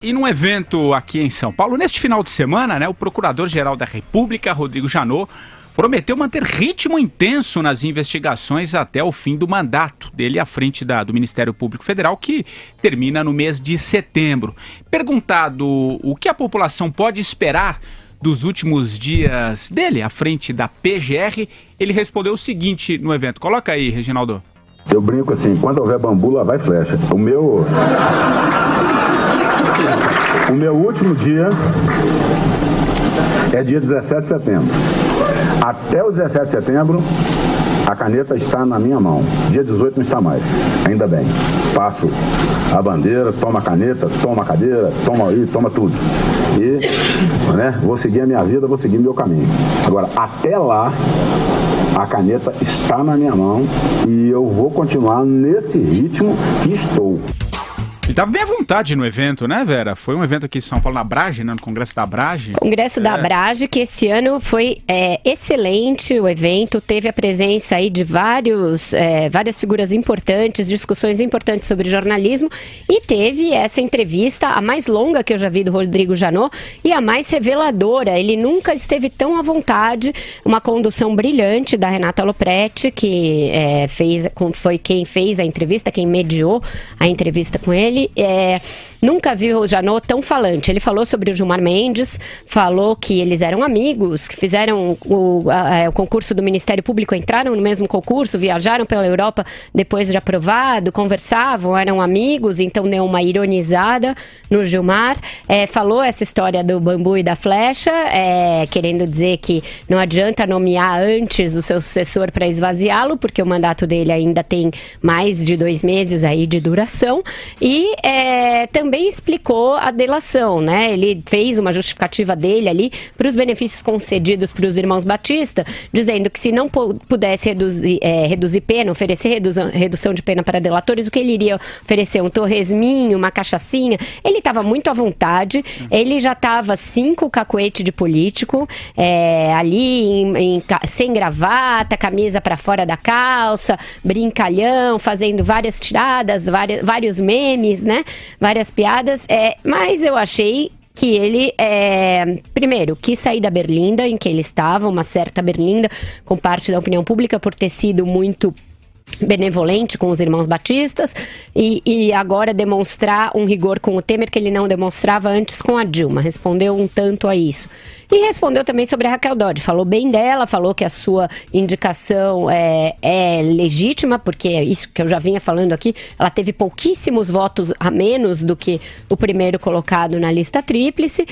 E num evento aqui em São Paulo, neste final de semana, o Procurador-Geral da República, Rodrigo Janot, prometeu manter ritmo intenso nas investigações até o fim do mandato dele à frente do Ministério Público Federal, que termina no mês de setembro. Perguntado o que a população pode esperar dos últimos dias dele à frente da PGR, ele respondeu o seguinte no evento. Coloca aí, Reginaldo. Eu brinco assim, quando houver bambu, lá vai flecha. O meu último dia é dia 17 de setembro. Até o 17 de setembro, a caneta está na minha mão. Dia 18 não está mais. Ainda bem. Passo a bandeira, tomo a caneta, tomo a cadeira, toma tudo. E vou seguir a minha vida, vou seguir meu caminho. Agora, até lá, a caneta está na minha mão e eu vou continuar nesse ritmo que estou. Ele estava bem à vontade no evento, né, Vera? Foi um evento aqui em São Paulo, na Abrage, no Congresso da Abrage. Congresso da Abrage, que esse ano foi excelente o evento, teve a presença aí de várias figuras importantes, discussões importantes sobre jornalismo, e teve essa entrevista, a mais longa que eu já vi do Rodrigo Janot, e a mais reveladora. Ele nunca esteve tão à vontade, uma condução brilhante da Renata Lopretti, que foi quem fez a entrevista, quem mediou a entrevista com ele. Nunca vi o Janot tão falante. Ele falou sobre o Gilmar Mendes, falou que eles eram amigos, que fizeram o concurso do Ministério Público, entraram no mesmo concurso, viajaram pela Europa depois de aprovado, conversavam, eram amigos, então deu uma ironizada no Gilmar. Falou essa história do bambu e da flecha, querendo dizer que não adianta nomear antes o seu sucessor para esvaziá-lo, porque o mandato dele ainda tem mais de 2 meses aí de duração. E também explicou a delação, né? Ele fez uma justificativa dele ali para os benefícios concedidos para os irmãos Batista, dizendo que se não pudesse reduzir pena, oferecer redução de pena para delatores, o que ele iria oferecer? Um torresminho, uma cachaçinha? Ele estava muito à vontade, ele já estava 5 cacuete de político, ali sem gravata, camisa para fora da calça, brincalhão, fazendo várias tiradas, vários memes, né? Várias piadas, mas eu achei que ele, primeiro, quis sair da berlinda em que ele estava, uma certa berlinda, com parte da opinião pública, por ter sido muito benevolente com os irmãos Batistas, e agora demonstrar um rigor com o Temer que ele não demonstrava antes com a Dilma. Respondeu um tanto a isso. E respondeu também sobre a Raquel Dodge. Falou bem dela, falou que a sua indicação é legítima, porque é isso que eu já vinha falando aqui, ela teve pouquíssimos votos a menos do que o primeiro colocado na lista tríplice,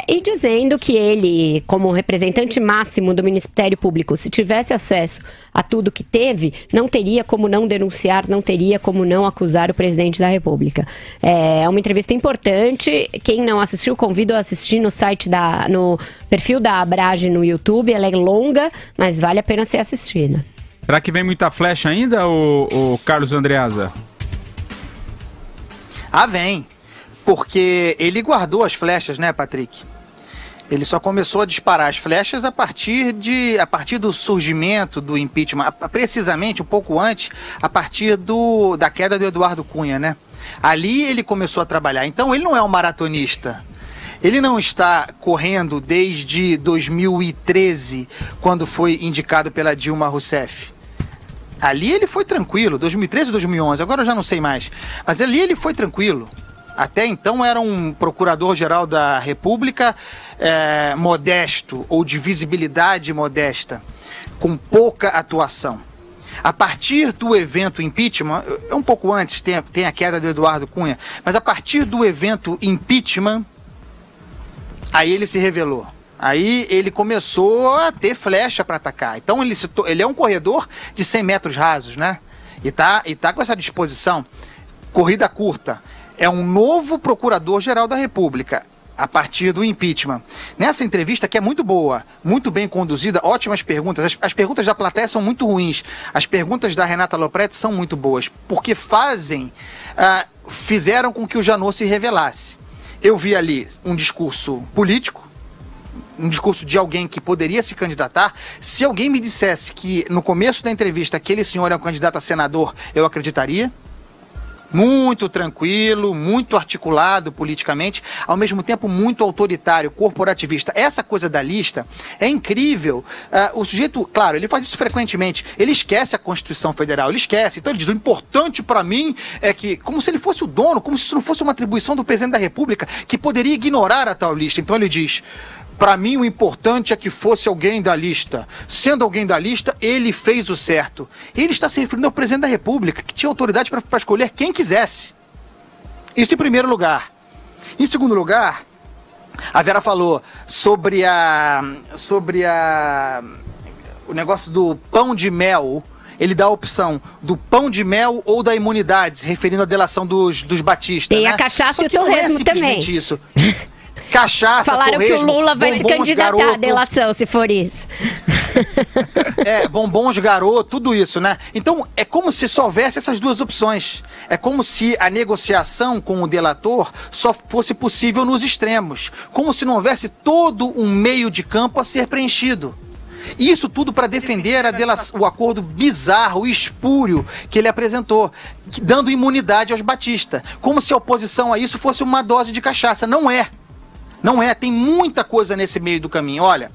e dizendo que ele, como representante máximo do Ministério Público, se tivesse acesso a tudo que teve, não teria como não denunciar, não teria como não acusar o presidente da República. É uma entrevista importante. Quem não assistiu, convido a assistir no site no perfil da Abrage no YouTube. Ela é longa, mas vale a pena ser assistida. Será que vem muita flecha ainda, o Carlos Andreasa? Vem. Porque ele guardou as flechas, né, Patrick? Ele só começou a disparar as flechas a partir do surgimento do impeachment, precisamente um pouco antes, a partir da queda do Eduardo Cunha, né? Ali ele começou a trabalhar. Então ele não é um maratonista. Ele não está correndo desde 2013, quando foi indicado pela Dilma Rousseff. Ali ele foi tranquilo, 2013 ou 2011, agora eu já não sei mais. Mas ali ele foi tranquilo. Até então era um procurador-geral da República modesto, ou de visibilidade modesta, com pouca atuação. A partir do evento impeachment, um pouco antes tem a queda do Eduardo Cunha, mas a partir do evento impeachment, aí ele se revelou. Aí ele começou a ter flecha para atacar. Então ele é um corredor de 100 metros rasos, né? E tá com essa disposição. Corrida curta. É um novo procurador-geral da República, a partir do impeachment. Nessa entrevista, que é muito boa, muito bem conduzida, ótimas perguntas. As perguntas da plateia são muito ruins. As perguntas da Renata Lopretti são muito boas, porque fizeram com que o Janot se revelasse. Eu vi ali um discurso político, um discurso de alguém que poderia se candidatar. Se alguém me dissesse que no começo da entrevista aquele senhor é um candidato a senador, eu acreditaria. muito tranquilo, muito articulado politicamente, ao mesmo tempo muito autoritário, corporativista. Essa coisa da lista é incrível. O sujeito, claro, ele faz isso frequentemente, ele esquece a Constituição Federal, ele esquece. Então ele diz, o importante para mim é que, como se ele fosse o dono, como se isso não fosse uma atribuição do presidente da República, que poderia ignorar a tal lista. Então ele diz, para mim o importante é que fosse alguém da lista. Sendo alguém da lista, ele fez o certo. Ele está se referindo ao presidente da República, que tinha autoridade para escolher quem quisesse. Isso em primeiro lugar. Em segundo lugar, a Vera falou sobre o negócio do pão de mel. Ele dá a opção do pão de mel ou da imunidade, se referindo à delação dos batistas. Tem, né? A cachaça e o torresmo também. Isso. Cachaça, falaram torresmo, que o Lula vai se candidatar garoto, à delação, se for isso. Bombons garoto, tudo isso, né? Então, é como se só houvesse essas duas opções. É como se a negociação com o delator só fosse possível nos extremos. Como se não houvesse todo um meio de campo a ser preenchido. Isso tudo para defender o acordo bizarro, espúrio que ele apresentou, dando imunidade aos batistas. Como se a oposição a isso fosse uma dose de cachaça. Não é. Não é. Tem muita coisa nesse meio do caminho. Olha,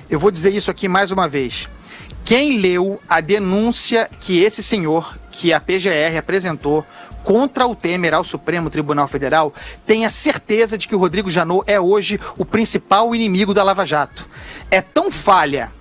eu vou dizer isso aqui mais uma vez. Quem leu a denúncia que esse senhor, que a PGR apresentou contra o Temer ao Supremo Tribunal Federal, tenha certeza de que o Rodrigo Janot é hoje o principal inimigo da Lava Jato. É tão falha,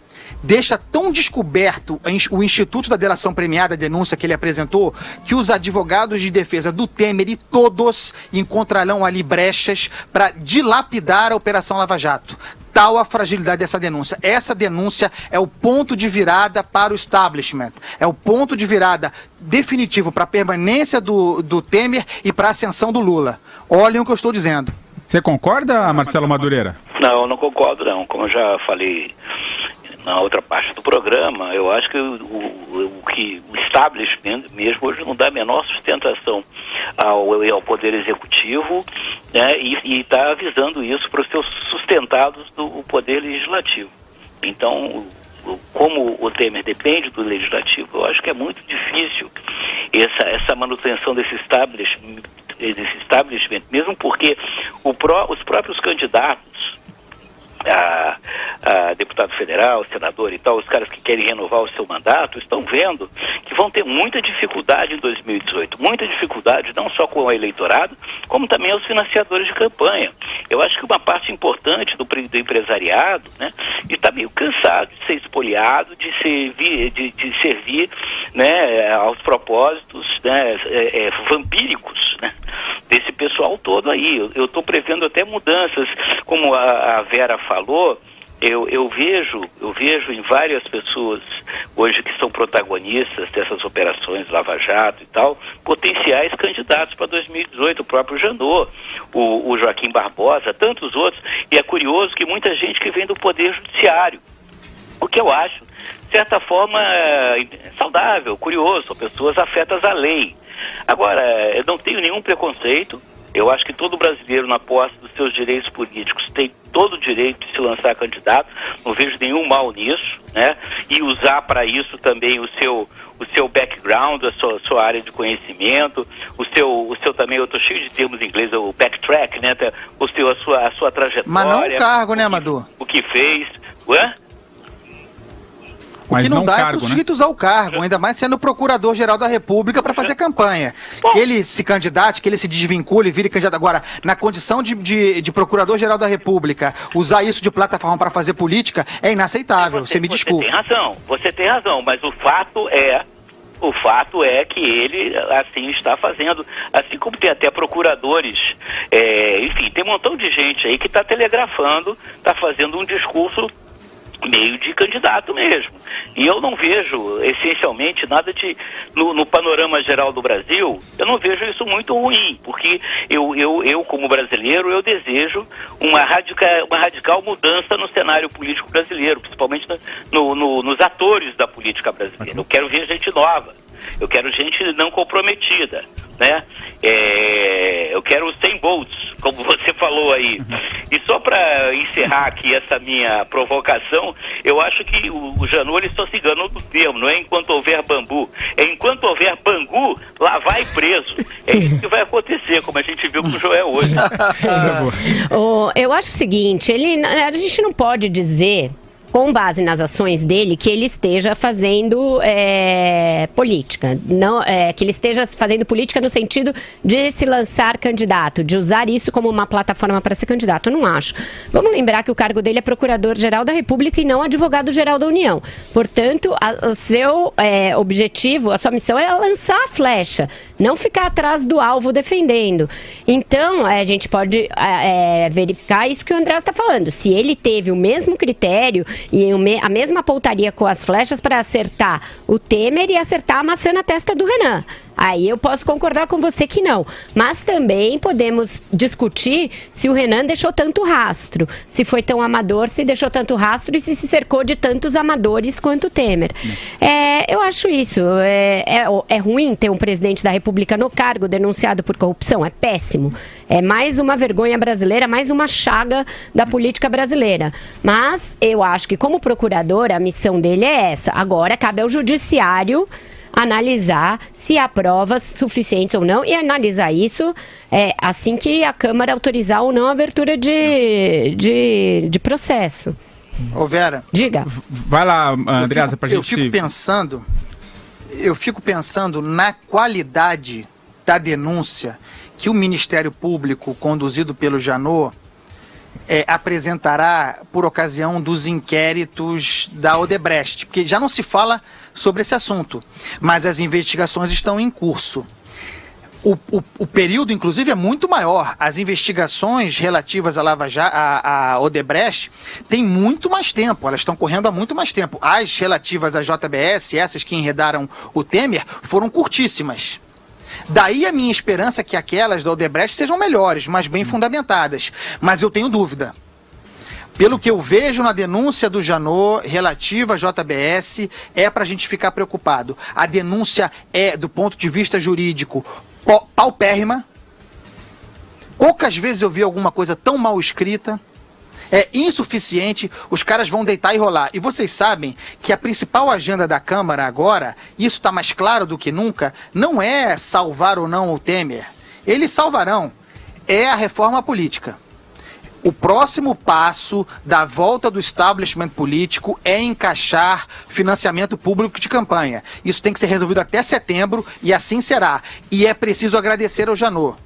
deixa tão descoberto o Instituto da Delação Premiada, a denúncia que ele apresentou, que os advogados de defesa do Temer e todos encontrarão ali brechas para dilapidar a Operação Lava Jato. Tal a fragilidade dessa denúncia. Essa denúncia é o ponto de virada para o establishment. É o ponto de virada definitivo para a permanência do Temer e para a ascensão do Lula. Olhem o que eu estou dizendo. Você concorda, Marcelo Madureira? Não, não concordo não. Como eu já falei na outra parte do programa, eu acho que o establishment mesmo hoje não dá a menor sustentação ao Poder Executivo, né, e está avisando isso para os seus sustentados do Poder Legislativo. Então, como o Temer depende do Legislativo, eu acho que é muito difícil essa manutenção desse establishment, mesmo porque os próprios candidatos a deputado federal, senador e tal, os caras que querem renovar o seu mandato, estão vendo que vão ter muita dificuldade em 2018. Muita dificuldade, não só com o eleitorado, como também aos financiadores de campanha. Eu acho que uma parte importante do empresariado, né, está meio cansado de ser espoliado, de servir né, aos propósitos, né, vampíricos, né, desse pessoal todo aí. Eu estou prevendo até mudanças, como a Vera falou. Eu vejo em várias pessoas hoje que são protagonistas dessas operações Lava Jato e tal, potenciais candidatos para 2018, o próprio Janot, o Joaquim Barbosa, tantos outros, e é curioso que muita gente que vem do Poder Judiciário, o que eu acho, de certa forma, saudável, curioso, são pessoas afetas à lei. Agora, eu não tenho nenhum preconceito. Eu acho que todo brasileiro, na posse dos seus direitos políticos, tem todo o direito de se lançar candidato. Não vejo nenhum mal nisso, né? E usar para isso também o seu background, a sua área de conhecimento, o seu também, eu estou cheio de termos em inglês, o backtrack, né? A sua trajetória. Mas não o cargo, né, Madu? O que fez. Ué? O que não dá é para os sujeitos ao cargo, ainda mais sendo Procurador-Geral da República para fazer campanha. Que ele se candidate, que ele se desvincule e vire candidato. Agora, na condição de Procurador-Geral da República, usar isso de plataforma para fazer política é inaceitável, você me desculpa. Você tem razão, mas o fato é que ele assim está fazendo, assim como tem até procuradores, enfim, tem um montão de gente aí que está telegrafando, está fazendo um discurso meio de candidato mesmo. E eu não vejo, essencialmente, nada de... No panorama geral do Brasil, eu não vejo isso muito ruim, porque eu como brasileiro, eu desejo uma radical mudança no cenário político brasileiro, principalmente nos atores da política brasileira. Eu quero ver gente nova. Eu quero gente não comprometida, né? Eu quero os 100 volts, como você falou aí. E só para encerrar aqui essa minha provocação, eu acho que o Janot ele só se enganou do termo, não é enquanto houver bambu, é enquanto houver bangu, lá vai preso. É isso que vai acontecer, como a gente viu com o Joel hoje. Eu acho o seguinte, a gente não pode dizer, com base nas ações dele, que ele esteja fazendo política. Não, que ele esteja fazendo política no sentido de se lançar candidato, de usar isso como uma plataforma para ser candidato. Eu não acho. Vamos lembrar que o cargo dele é Procurador-Geral da República e não Advogado-Geral da União. Portanto, o seu objetivo, a sua missão é lançar a flecha, não ficar atrás do alvo defendendo. Então, a gente pode verificar isso que o André está falando. Se ele teve o mesmo critério e a mesma pontaria com as flechas para acertar o Temer e acertar a maçã na testa do Renan. Aí eu posso concordar com você que não. Mas também podemos discutir se o Renan deixou tanto rastro, se foi tão amador, se deixou tanto rastro e se cercou de tantos amadores quanto o Temer. Eu acho isso. É ruim ter um presidente da República no cargo denunciado por corrupção. É péssimo. É mais uma vergonha brasileira, mais uma chaga da política brasileira. Mas eu acho que como procurador a missão dele é essa. Agora cabe ao judiciário analisar se há provas suficientes ou não e analisar isso assim que a Câmara autorizar ou não a abertura de processo. Ô Vera, diga. Vai lá, Andreasa, pra gente... Eu fico pensando na qualidade da denúncia que o Ministério Público, conduzido pelo Janot, apresentará por ocasião dos inquéritos da Odebrecht, porque já não se fala sobre esse assunto, mas as investigações estão em curso. O período, inclusive, é muito maior. As investigações relativas à Odebrecht têm muito mais tempo, elas estão correndo há muito mais tempo. As relativas à JBS, essas que enredaram o Temer, foram curtíssimas. Daí a minha esperança que aquelas da Odebrecht sejam melhores, mais bem fundamentadas. Mas eu tenho dúvida. Pelo que eu vejo na denúncia do Janot relativa à JBS, é para a gente ficar preocupado. A denúncia é, do ponto de vista jurídico, paupérrima. Poucas vezes eu vi alguma coisa tão mal escrita. É insuficiente, os caras vão deitar e rolar. E vocês sabem que a principal agenda da Câmara agora, isso está mais claro do que nunca, não é salvar ou não o Temer. Eles salvarão. É a reforma política. O próximo passo da volta do establishment político é encaixar financiamento público de campanha. Isso tem que ser resolvido até setembro e assim será. E é preciso agradecer ao Janot.